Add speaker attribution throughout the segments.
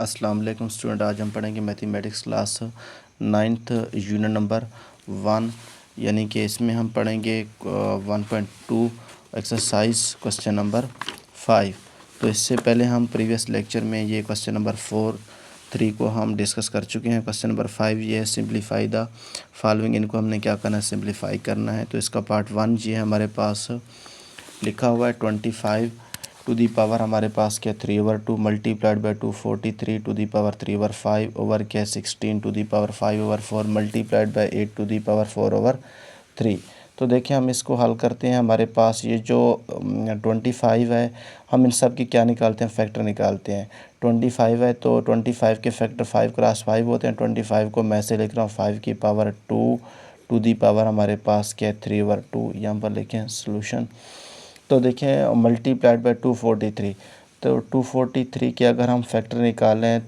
Speaker 1: अस्सलाम वालेकुम स्टूडेंट। आज हम पढ़ेंगे mathematics class 9th unit number 1, यानी कि इसमें हम पढ़ेंगे 1.2 एक्सरसाइज क्वेश्चन नंबर 5। तो इससे पहले हम प्रीवियस लेक्चर में ये क्वेश्चन नंबर 3 को हम डिस्कस कर चुके हैं। क्वेश्चन नंबर 5 ये है सिंप्लीफाई द फॉलोइंग। इनको हमने क्या करना है, सिंप्लीफाई करना है। तो इसका पार्ट 1 ये है, हमारे पास लिखा हुआ है 25 टू दी पावर हमारे पास क्या 3/2 multiplied by 243 to the power 3/5 over क्या 16 to the power 5/4 multiplied by 8 to the power 4/3। तो देखिए हम इसको हल करते हैं। हमारे पास ये जो 25 है, हम इन सब की क्या निकालते हैं, फैक्टर निकालते हैं। 25 है तो 25 के फैक्टर 5 क्रॉस 5 होते हैं। 25 को मैं से लिख रहा हूँ 5 की पावर 2 टू दी पावर हमारे पास क्या 3/2। यहाँ पर लिखें सोल्यूशन। तो देखें मल्टीप्लाइड बाई 243, तो 243 के अगर हम फैक्टर निकालें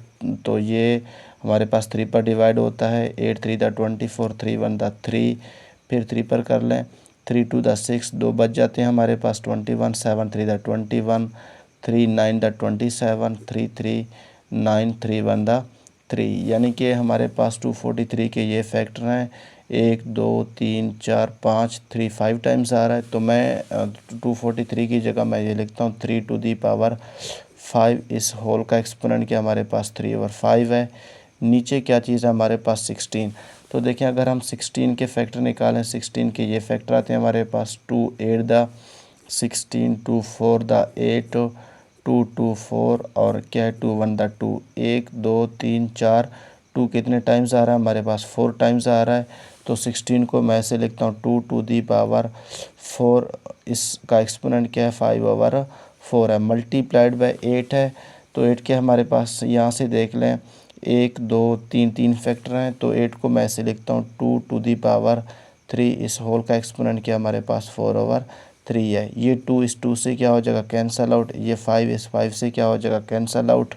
Speaker 1: तो ये हमारे पास 3 पर डिवाइड होता है। 8 3 दा 24, 3 1 दा 3, फिर 3 पर कर लें, 3 2 दा 6, 2 बच जाते हैं हमारे पास 21, 7 3 दा 21, 3 9 दा 27, 3 3 9, 3 1 दा 3, यानी कि हमारे पास 243 के ये फैक्टर हैं। 1 2 3 4 5, 3 5 टाइम्स आ रहा है। तो मैं 243 की जगह मैं ये लिखता हूँ 3 टू दी पावर 5। इस होल का एक्सपोनेंट क्या हमारे पास 3/5 है। नीचे क्या चीज़ है हमारे पास 16। तो देखें अगर हम 16 के फैक्टर निकालें, 16 के ये फैक्टर आते हैं हमारे पास 2 8 दा 16, 2 4 दा 8, 2 2 4 और क्या है 2 1 दा 2। 1 2 3 4, 2 कितने टाइम्स आ रहा है हमारे पास 4 टाइम्स आ रहा है। तो 16 को मैं ऐसे लिखता हूँ 2 टू दी पावर 4। इसका एक्सपोनेंट क्या है 5/4 है। मल्टीप्लाइड बाय 8 है, तो 8 के हमारे पास यहाँ से देख लें 1 2 3 3 फैक्टर हैं। तो 8 को मैं ऐसे लिखता हूँ 2 टू दी पावर 3। इस होल का एक्सपोनेंट क्या हमारे पास 4/3 है। ये 2 इस 2 से क्या हो जाएगा, कैंसल आउट। ये 5 इस 5 से क्या हो जाएगा, कैंसल आउट।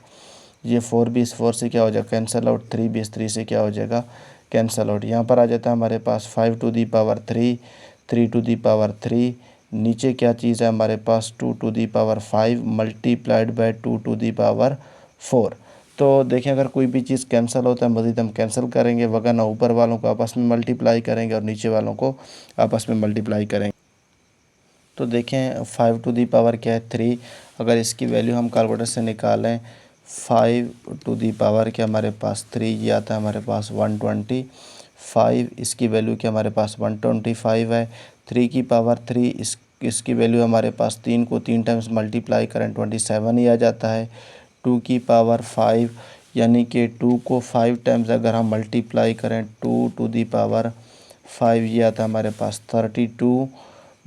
Speaker 1: ये 4 भी इस 4 से क्या हो जाएगा, कैंसल आउट। 3 भी इस 3 से क्या हो जाएगा, कैंसल आउट। यहाँ पर आ जाता है हमारे पास 5 to the power 3, 3 to the power 3। नीचे क्या चीज़ है हमारे पास 2 to the power 5 multiplied by 2 to the power 4। तो देखें अगर कोई भी चीज़ कैंसिल होता है मज़ीद हम कैंसिल करेंगे, वरना ऊपर वालों को आपस में मल्टीप्लाई करेंगे और नीचे वालों को आपस में मल्टीप्लाई करेंगे। तो देखें 5 टू दी पावर क्या है 3। अगर इसकी वैल्यू हम कैलकुलेटर से निकालें 5 टू दी पावर क्या हमारे पास 3, ये आता है हमारे पास 125। इसकी वैल्यू क्या हमारे पास 125 है। 3 की पावर 3, इसकी वैल्यू हमारे पास 3 को 3 टाइम्स मल्टीप्लाई करें 27 ही आ जाता है। 2 की पावर 5, यानी कि 2 को 5 टाइम्स अगर हम मल्टीप्लाई करें 2 टू दी पावर 5, ये आता है हमारे पास 32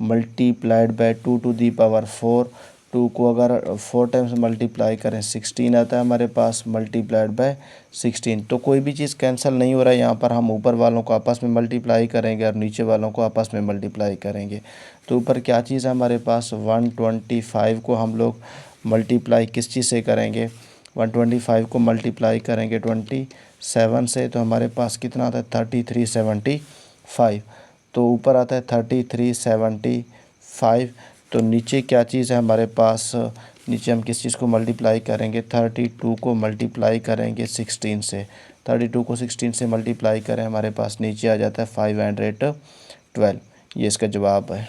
Speaker 1: multiplied by 2 to the power 4। 2 को अगर 4 टाइम्स मल्टीप्लाई करें 16 आता है हमारे पास मल्टीप्लाइड बाय 16। तो कोई भी चीज़ कैंसिल नहीं हो रहा है। यहाँ पर हम ऊपर वालों को आपस में मल्टीप्लाई करेंगे और नीचे वालों को आपस में मल्टीप्लाई करेंगे। तो ऊपर क्या चीज़ है हमारे पास 125 को हम लोग मल्टीप्लाई किस चीज़ से करेंगे, 125 को मल्टीप्लाई करेंगे 27 से, तो हमारे पास कितना आता है 3375। तो ऊपर आता है 3375। तो नीचे क्या चीज़ है हमारे पास, नीचे हम किस चीज़ को मल्टीप्लाई करेंगे, 32 को मल्टीप्लाई करेंगे 16 से। 32 को 16 से मल्टीप्लाई करें हमारे पास नीचे आ जाता है 512। ये इसका जवाब है।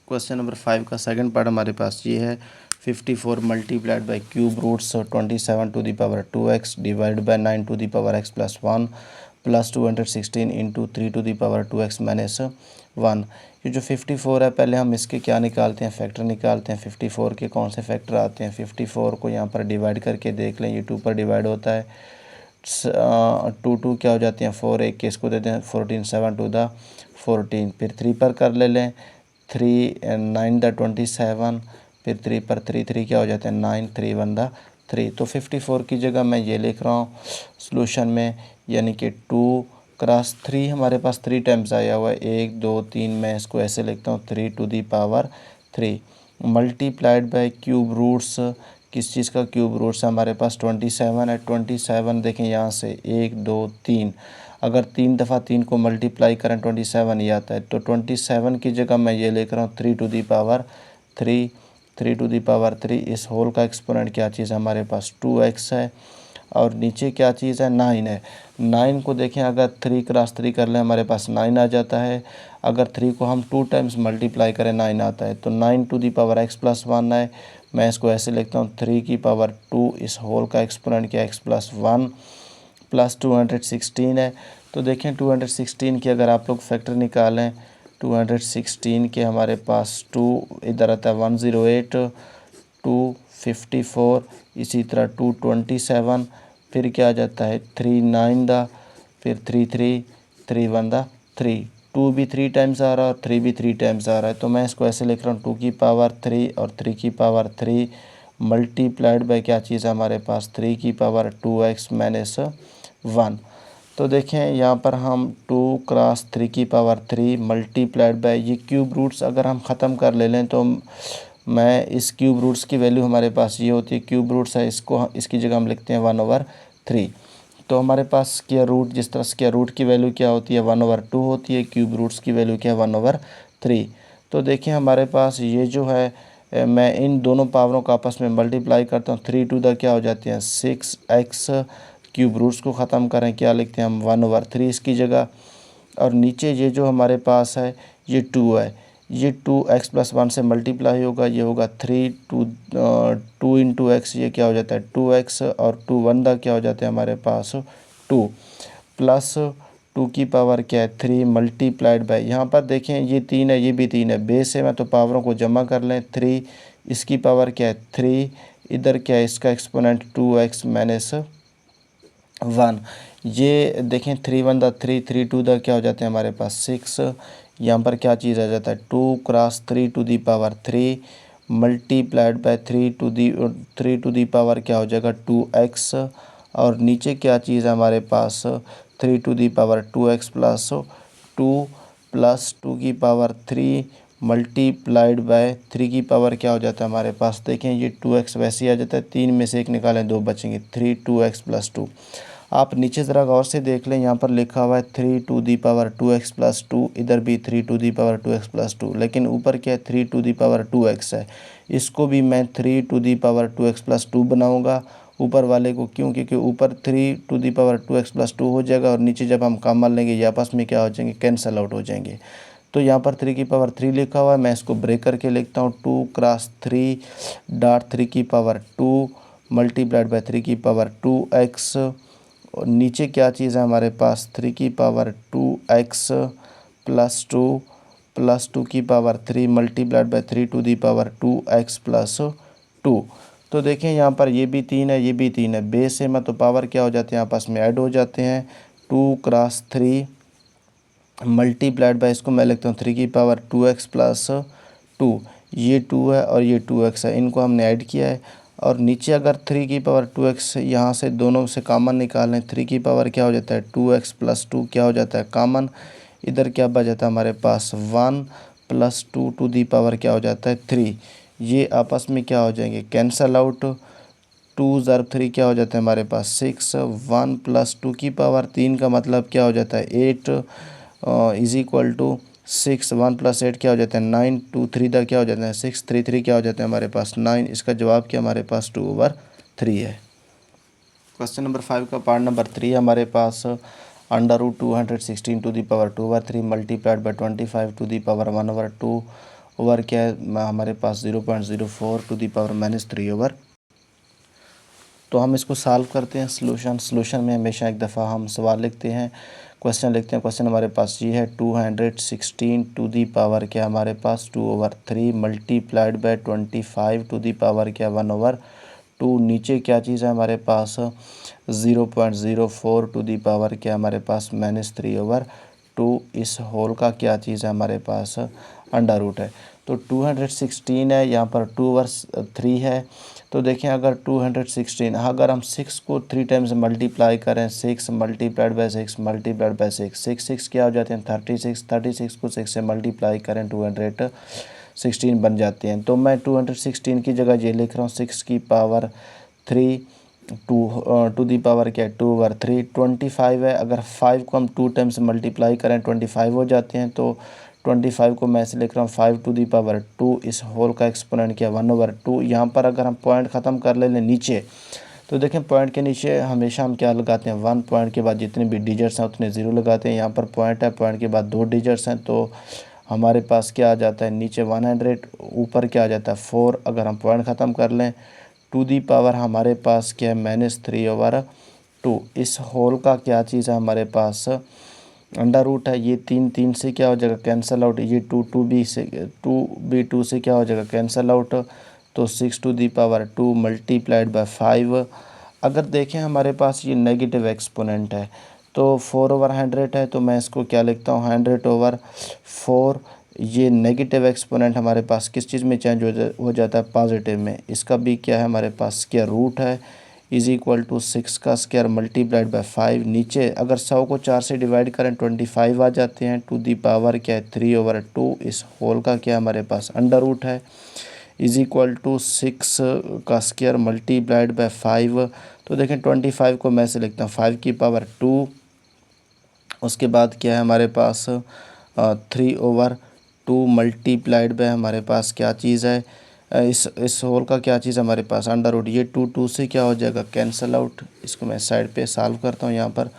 Speaker 1: क्वेश्चन नंबर 5 का सेकंड पार्ट हमारे पास ये है 54 multiplied by cube roots 27 to the power 2x divide by 9 to the power x plus 1 plus 216 into 3 to the power 2x minus 1। ये जो 54 है, पहले हम इसके क्या निकालते हैं, फैक्टर निकालते हैं। 54 के कौन से फैक्टर आते हैं, 54 को यहाँ पर डिवाइड करके देख लें। ये 2 पर डिवाइड होता है, 2 2 क्या हो जाती हैं 4, एक के इसको देते हैं 14, 7 टू द 14, फिर 3 पर कर ले लें 3 9 द 27, फिर 3 पर 3 3 क्या हो जाते हैं 9, 3 1 द 3। तो 54 की जगह मैं ये लिख रहा हूँ सॉल्यूशन में, यानी कि 2 क्रॉस 3 हमारे पास 3 टाइम्स आया हुआ है, 1 2 3, मैं इसको ऐसे लिखता हूँ 3 to the power 3 multiplied by cube roots. किस चीज़ का क्यूब रूट्स है हमारे पास 27 है। 27 देखें यहाँ से 1 2 3, अगर 3 दफ़ा 3 को मल्टीप्लाई करें 27 ही आता है। तो 27 की जगह मैं ये लेकर हूँ 3 to the power 3 3 to the power 3, इस होल का एक्सपोनेंट क्या चीज़ है हमारे पास 2x है, और नीचे क्या चीज़ है 9 है। 9 को देखें अगर 3 क्रॉस 3 कर लें हमारे पास 9 आ जाता है। अगर 3 को हम 2 टाइम्स मल्टीप्लाई करें 9 आता है, तो 9 to the power x plus 1 है। मैं इसको ऐसे लिखता हूँ 3 की पावर 2, इस होल का एक्सपोनेंट क्या x प्लस 1 प्लस 216 है। तो देखें 216 की अगर आप लोग फैक्टर निकालें, 216 के हमारे पास 2 इधर आता है 108, 254, इसी तरह 227, फिर क्या आ जाता है 39 दा, फिर 33, 31 दा 3, 2 भी 3 टाइम्स आ रहा है और 3 भी 3 टाइम्स आ रहा है। तो मैं इसको ऐसे लिख रहा हूँ 2 की पावर 3 और 3 की पावर 3 मल्टीप्लाइड बाय क्या चीज़ है हमारे पास 3 की पावर 2x माइनस 1। तो देखें यहाँ पर हम 2 क्रॉस 3 की पावर 3 मल्टीप्लाइड बाय ये क्यूब रूट्स अगर हम ख़त्म कर ले लें, तो मैं इस क्यूब रूट्स की वैल्यू हमारे पास ये होती है, क्यूब रूट्स है, इसकी जगह हम लिखते हैं 1/3। तो हमारे पास स्क्वायर रूट, जिस तरह स्क्वायर रूट की वैल्यू क्या होती है 1/2 होती है, क्यूब रूट्स की वैल्यू क्या है 1/3। तो देखिए हमारे पास ये जो है मैं इन दोनों पावरों का आपस में मल्टीप्लाई करता हूँ, 3 टू द क्या हो जाते हैं 6x, क्यूब रूट्स को ख़त्म करें क्या लिखते हैं हम 1/3 इसकी जगह, और नीचे ये जो हमारे पास है ये 2 है, ये 2x प्लस 1 से मल्टीप्लाई होगा, ये होगा 3 2 इंटू एक्स, ये क्या हो जाता है 2x, और 2 1 दा क्या हो जाता है हमारे पास 2 प्लस 2 की पावर क्या है 3 मल्टीप्लाइड बाय, यहाँ पर देखें ये 3 है ये भी 3 है, बेस है मैं तो पावरों को जमा कर लें 3, इसकी पावर क्या है 3, इधर क्या है इसका एक्सपोनेंट 2x माइनस 1। ये देखें 3 1 दा 3, 3 2 दा क्या हो जाते हैं हमारे पास 6, यहाँ पर क्या चीज़ आ जाता है 2 cross 3 to the power 3 multiplied by 3 to the power क्या हो जाएगा 2x, और नीचे क्या चीज़ है हमारे पास 3 to the power 2x plus 2 plus 2 की पावर 3 मल्टीप्लाइड बाय 3 की पावर क्या हो जाता है हमारे पास, देखें ये 2x वैसे ही आ जाता है, 3 में से 1 निकालें 2 बचेंगे, 3 2x प्लस 2। आप नीचे ज़रा गौर से देख लें, यहाँ पर लिखा हुआ है 3 to the power 2x plus 2, इधर भी 3 to the power 2x plus 2, लेकिन ऊपर क्या है 3 टू दी पावर 2x है, इसको भी मैं 3 to the power 2x plus 2 बनाऊँगा ऊपर वाले को, क्यों क्योंकि ऊपर 3 to the power 2x plus 2 हो जाएगा, और नीचे जब हम कॉमन लेंगे ये आपस में क्या हो जाएंगे कैंसल आउट हो जाएंगे। तो यहाँ पर 3 की पावर 3 लिखा हुआ है, मैं इसको ब्रेक करके लिखता हूँ 2 क्रॉस 3 डॉट 3 की पावर 2 मल्टीप्लाइड बाय 3 की पावर 2x, और नीचे क्या चीज़ है हमारे पास 3 की पावर 2x प्लस 2 की power 3 multiplied by 3 to the power 2x plus 2। तो देखें यहाँ पर ये भी 3 है ये भी 3 है, बेस है मैं तो पावर क्या हो जाते हैं आपस में ऐड हो जाते हैं, 2 क्रॉस 3 मल्टीप्लाइड बाय इसको मैं लिखता हूँ 3 की पावर 2x प्लस 2, ये 2 है और ये 2x है, इनको हमने ऐड किया है, और नीचे अगर 3 की पावर 2x यहाँ से दोनों से कॉमन निकालें, 3 की पावर क्या हो जाता है 2x प्लस 2 क्या हो जाता है कॉमन, इधर क्या बच जाता है हमारे पास 1 प्लस 2 टू दी पावर क्या हो जाता है 3, ये आपस में क्या हो जाएंगे कैंसल आउट, 2 ज़रब 3 क्या हो जाता है हमारे पास 6, 1 प्लस 2 की पावर 3 का मतलब क्या हो जाता है 8 इज इक्वल टू 6, 1 प्लस 8 क्या हो जाता है 9, 2 3 दा क्या हो जाता है 6, 3 3 क्या हो जाता है हमारे पास 9, इसका जवाब क्या हमारे पास 2/3 है। क्वेश्चन नंबर 5 का पार्ट नंबर 3 हमारे पास √216 to the power 2/3 multiplied by 25 to the power 1/2 over क्या है हमारे पास 0.04 टू दी पावर -3 ओवर। तो हम इसको सॉल्व करते हैं, सॉल्यूशन में हमेशा एक दफ़ा हम सवाल लिखते हैं, क्वेश्चन लिखते हैं। क्वेश्चन हमारे पास ये है 216 टू दी पावर क्या हमारे पास 2/3 multiplied by 25 to the power क्या 1/2, नीचे क्या चीज़ है हमारे पास 0.04 टू दी पावर क्या हमारे पास -3/2, इस होल का क्या चीज़ है हमारे पास अंडर रूट है। तो 216 है, यहाँ पर 2/3 है, तो देखें अगर 216 अगर हम 6 को 3 टाइम्स मल्टीप्लाई करें, 6 मल्टीप्लाइड बाय 6 मल्टीप्लाइड बाय 6 क्या हो जाते हैं 36 को 6 से मल्टीप्लाई करें 216 बन जाते हैं। तो मैं 216 की जगह ये लिख रहा हूँ 6 की पावर 3 टू दी पावर क्या है 2/3, 25 है, अगर 5 को हम 2 टाइम्स मल्टीप्लाई करें 25 हो जाते हैं, तो 25 को मैं ऐसे लिख रहा हूँ 5 टू दी पावर 2, इस होल का एक्सपोनेंट क्या 1/2। यहाँ पर अगर हम पॉइंट ख़त्म कर ले नीचे, तो देखें पॉइंट के नीचे हमेशा हम क्या लगाते हैं 1, पॉइंट के बाद जितने भी डिजिट्स हैं उतने 0 लगाते हैं। यहाँ पर पॉइंट है, पॉइंट के बाद 2 डिजिट्स हैं, तो हमारे पास क्या आ जाता है नीचे 100, ऊपर क्या आ जाता है 4। अगर हम पॉइंट ख़त्म कर लें, टू दी पावर हमारे पास क्या है -3/2। इस होल का क्या चीज़ है हमारे पास अंडर रूट है। ये 3 से क्या हो जाएगा कैंसिल आउट, ये 2 से क्या हो जाएगा कैंसिल आउट, तो 6 to the power 2 multiplied by 5। अगर देखें हमारे पास ये नेगेटिव एक्सपोनेंट है, तो 4/100 है, तो मैं इसको क्या लिखता हूँ 100/4। ये नेगेटिव एक्सपोनेंट हमारे पास किस चीज़ में चेंज हो जाता है पॉजिटिव में। इसका भी क्या है हमारे पास स्क्वायर रूट है, इज इक्वल टू 6 का स्क्वायर मल्टीप्लाइड बाय 5। नीचे अगर 100 को 4 से डिवाइड करें 25 आ जाते हैं, टू दी पावर क्या है 3/2। इस होल का क्या हमारे पास अंडर रूट है, इज इक्वल टू 6 का स्क्वायर मल्टीप्लाइड बाय 5। तो देखें 25 को मैं से लिखता हूँ 5 की पावर 2, उसके बाद क्या है हमारे पास 3/2 मल्टीप्लाइड बाय हमारे पास क्या चीज़ है, इस होल का क्या चीज़ हमारे पास अंडर रूट। ये 2 से क्या हो जाएगा कैंसल आउट। इसको मैं साइड पे सॉल्व करता हूँ। यहाँ पर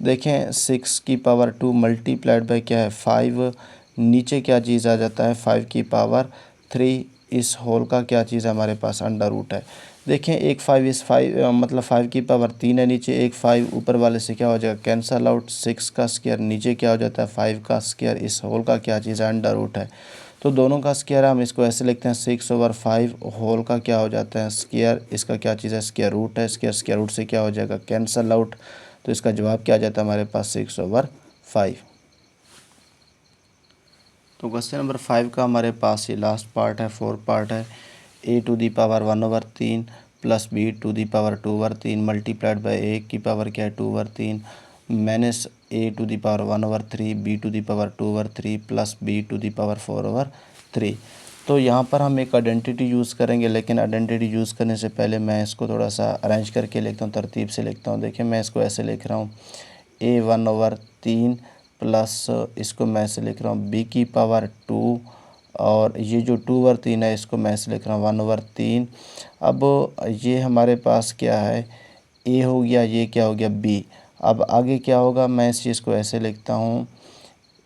Speaker 1: देखें 6 की पावर 2 मल्टीप्लाइड बाय क्या है 5, नीचे क्या चीज़ आ जाता है 5 की पावर 3। इस होल का क्या चीज़ है हमारे पास अंडर रूट है। देखें एक 5 इस 5 मतलब 5 की पावर 3 है, नीचे एक 5 ऊपर वाले से क्या हो जाएगा कैंसल आउट। 6 का स्क्वायर नीचे क्या हो जाता है 5 का स्क्वायर, इस होल का क्या चीज़ है अंडर रूट है। तो दोनों का स्क्वायर हम इसको ऐसे लिखते हैं 6/5, होल का क्या हो जाता है स्क्वायर, इसका क्या चीज़ है स्क्वायर रूट है। स्क्वायर रूट से क्या हो जाएगा कैंसल आउट, तो इसका जवाब क्या आ जाता है हमारे पास 6/5। तो क्वेश्चन नंबर 5 का हमारे पास ये लास्ट पार्ट है, 4 पार्ट है। a to the power 1/3 plus b to the power 2/3 multiplied by a की पावर क्या है 2/3 minus a to the power 1/3 b to the power 2/3 plus b to the power 4/3। तो यहाँ पर हम एक आइडेंटिटी यूज़ करेंगे, लेकिन आइडेंटिटी यूज़ करने से पहले मैं इसको थोड़ा सा अरेंज करके लिखता हूँ, तरतीब से लिखता हूँ। देखिए मैं इसको ऐसे लिख रहा हूँ a 1/3 प्लस इसको मैं ऐसे लिख रहा हूँ b की पावर 2, और ये जो 2/3 है इसको मैं ऐसे लिख रहा हूँ 1/3। अब ये हमारे पास क्या है a हो गया, ये क्या हो गया b। अब आगे क्या होगा, मैं इस चीज़ को ऐसे लिखता हूँ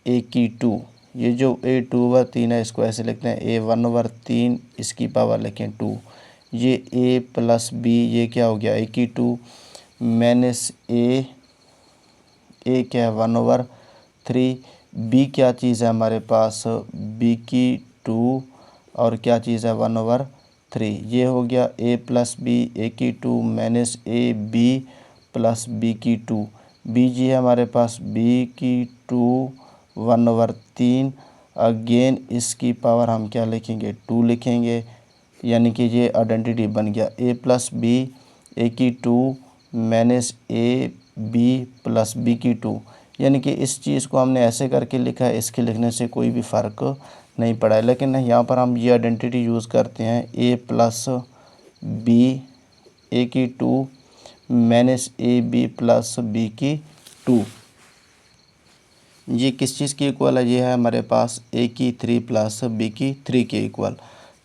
Speaker 1: a की 2, ये जो a 2/3 है इसको ऐसे लिखते हैं a 1/3, इसकी पावर लिखें 2। ये a प्लस b, ये क्या हो गया a की 2 माइनस a क्या है 1/3। b क्या चीज़ है हमारे पास b की 2, और क्या चीज़ है 1/3। ये हो गया a प्लस b, a की 2 minus a b plus b की 2। b जी है हमारे पास b की 2 1/3। अगेन इसकी पावर हम क्या लिखेंगे 2 लिखेंगे, यानी कि ये आइडेंटिटी बन गया a प्लस b, a की 2 minus a b plus b की 2। यानी कि इस चीज़ को हमने ऐसे करके लिखा है, इसके लिखने से कोई भी फ़र्क नहीं पड़ा है। लेकिन यहाँ पर हम ये आइडेंटिटी यूज़ करते हैं a प्लस b, a की 2 minus a b plus b की 2। ये किस चीज़ की इक्वल है, ये है हमारे पास a की 3 प्लस b की 3 के इक्वल।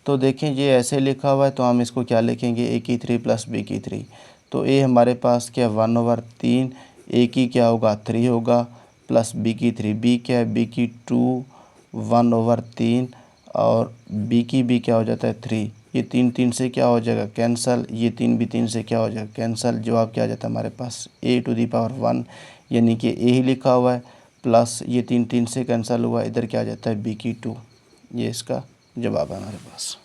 Speaker 1: तो देखें ये ऐसे लिखा हुआ है, तो हम इसको क्या लिखेंगे a की 3 प्लस b की 3। तो a हमारे पास क्या 1/3, a की क्या होगा 3 होगा, प्लस b की 3, b क्या है b की 2 1/3, और b की भी क्या हो जाता है 3। ये 3 से क्या हो जाएगा कैंसल, ये 3 भी 3 से क्या हो जाएगा कैंसल। जवाब क्या आ जाता है हमारे पास a टू दी पावर 1, यानी कि a ही लिखा हुआ है, प्लस ये 3 से कैंसिल हुआ, इधर क्या आ जाता है b की 2। ये इसका जवाब है हमारे पास।